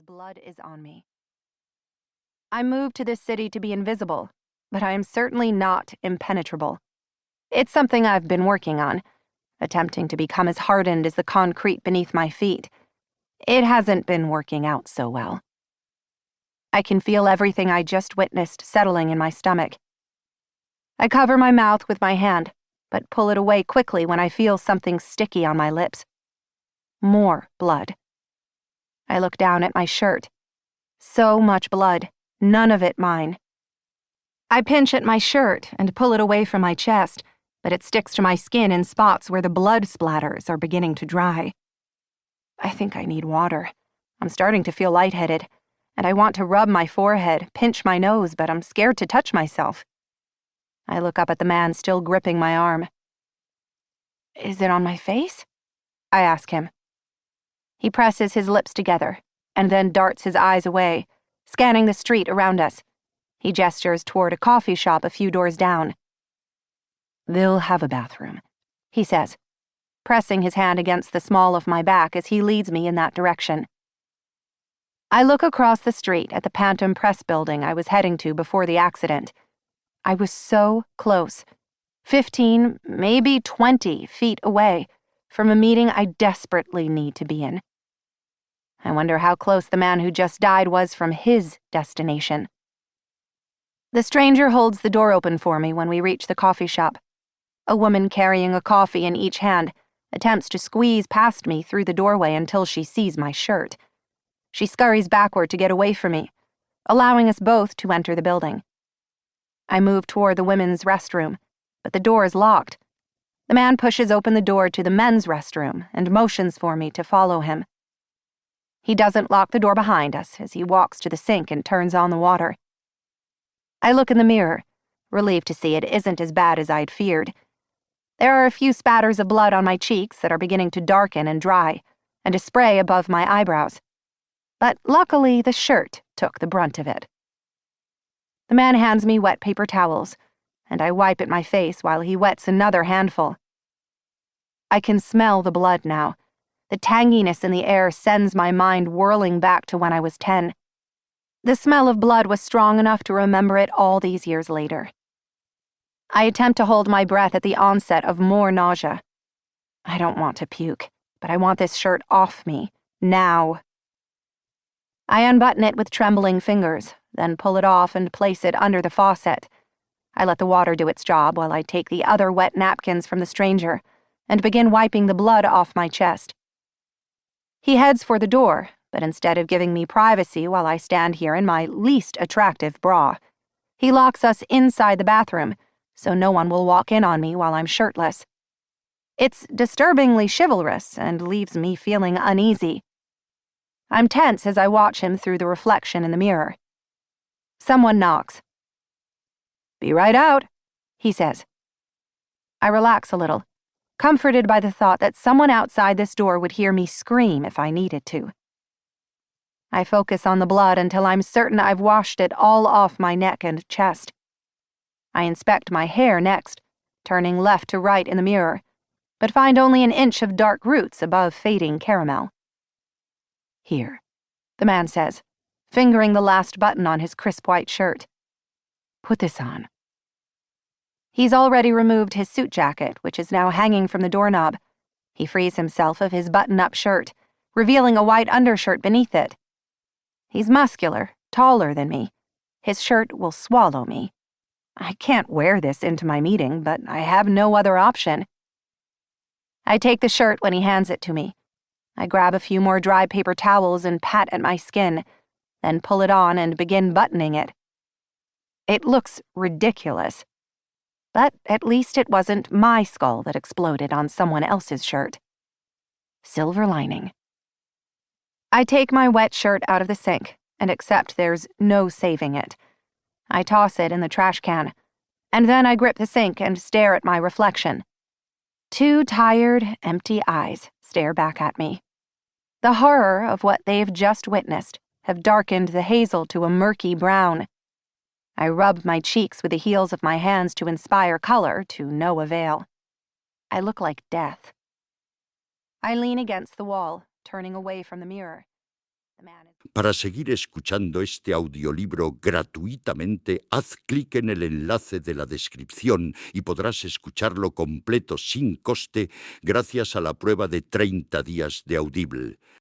blood is on me. I moved to this city to be invisible, but I am certainly not impenetrable. It's something I've been working on, attempting to become as hardened as the concrete beneath my feet. It hasn't been working out so well. I can feel everything I just witnessed settling in my stomach. I cover my mouth with my hand, but pull it away quickly when I feel something sticky on my lips. More blood. I look down at my shirt. So much blood, none of it mine. I pinch at my shirt and pull it away from my chest, but it sticks to my skin in spots where the blood splatters are beginning to dry. I think I need water. I'm starting to feel lightheaded, and I want to rub my forehead, pinch my nose, but I'm scared to touch myself. I look up at the man still gripping my arm. "Is it on my face?" I ask him. He presses his lips together, and then darts his eyes away, scanning the street around us. He gestures toward a coffee shop a few doors down. "They'll have a bathroom," he says, pressing his hand against the small of my back as he leads me in that direction. I look across the street at the Pantom Press building I was heading to before the accident. I was so close, 15, maybe 20 feet away from a meeting I desperately need to be in. I wonder how close the man who just died was from his destination. The stranger holds the door open for me when we reach the coffee shop. A woman carrying a coffee in each hand attempts to squeeze past me through the doorway until she sees my shirt. She scurries backward to get away from me, allowing us both to enter the building. I move toward the women's restroom, but the door is locked. The man pushes open the door to the men's restroom and motions for me to follow him. He doesn't lock the door behind us as he walks to the sink and turns on the water. I look in the mirror, relieved to see it isn't as bad as I'd feared. There are a few spatters of blood on my cheeks that are beginning to darken and dry, and a spray above my eyebrows. But luckily, the shirt took the brunt of it. The man hands me wet paper towels, and I wipe at my face while he wets another handful. I can smell the blood now. The tanginess in the air sends my mind whirling back to when I was 10. The smell of blood was strong enough to remember it all these years later. I attempt to hold my breath at the onset of more nausea. I don't want to puke, but I want this shirt off me, now. I unbutton it with trembling fingers, then pull it off and place it under the faucet. I let the water do its job while I take the other wet napkins from the stranger and begin wiping the blood off my chest. He heads for the door, but instead of giving me privacy while I stand here in my least attractive bra, he locks us inside the bathroom so no one will walk in on me while I'm shirtless. It's disturbingly chivalrous and leaves me feeling uneasy. I'm tense as I watch him through the reflection in the mirror. Someone knocks. "Be right out," he says. I relax a little, comforted by the thought that someone outside this door would hear me scream if I needed to. I focus on the blood until I'm certain I've washed it all off my neck and chest. I inspect my hair next, turning left to right in the mirror, but find only an inch of dark roots above fading caramel. "Here," the man says, fingering the last button on his crisp white shirt. "Put this on." He's already removed his suit jacket, which is now hanging from the doorknob. He frees himself of his button-up shirt, revealing a white undershirt beneath it. He's muscular, taller than me. His shirt will swallow me. I can't wear this into my meeting, but I have no other option. I take the shirt when he hands it to me. I grab a few more dry paper towels and pat at my skin, then pull it on and begin buttoning it. It looks ridiculous. But at least it wasn't my skull that exploded on someone else's shirt. Silver lining. I take my wet shirt out of the sink and accept there's no saving it. I toss it in the trash can, and then I grip the sink and stare at my reflection. Two tired, empty eyes stare back at me. The horror of what they've just witnessed have darkened the hazel to a murky brown. I rub my cheeks with the heels of my hands to inspire color to no avail. I look like death. I lean against the wall, turning away from the mirror. Para seguir escuchando este audiolibro gratuitamente, haz clic en el enlace de la descripción y podrás escucharlo completo sin coste gracias a la prueba de 30 días de Audible.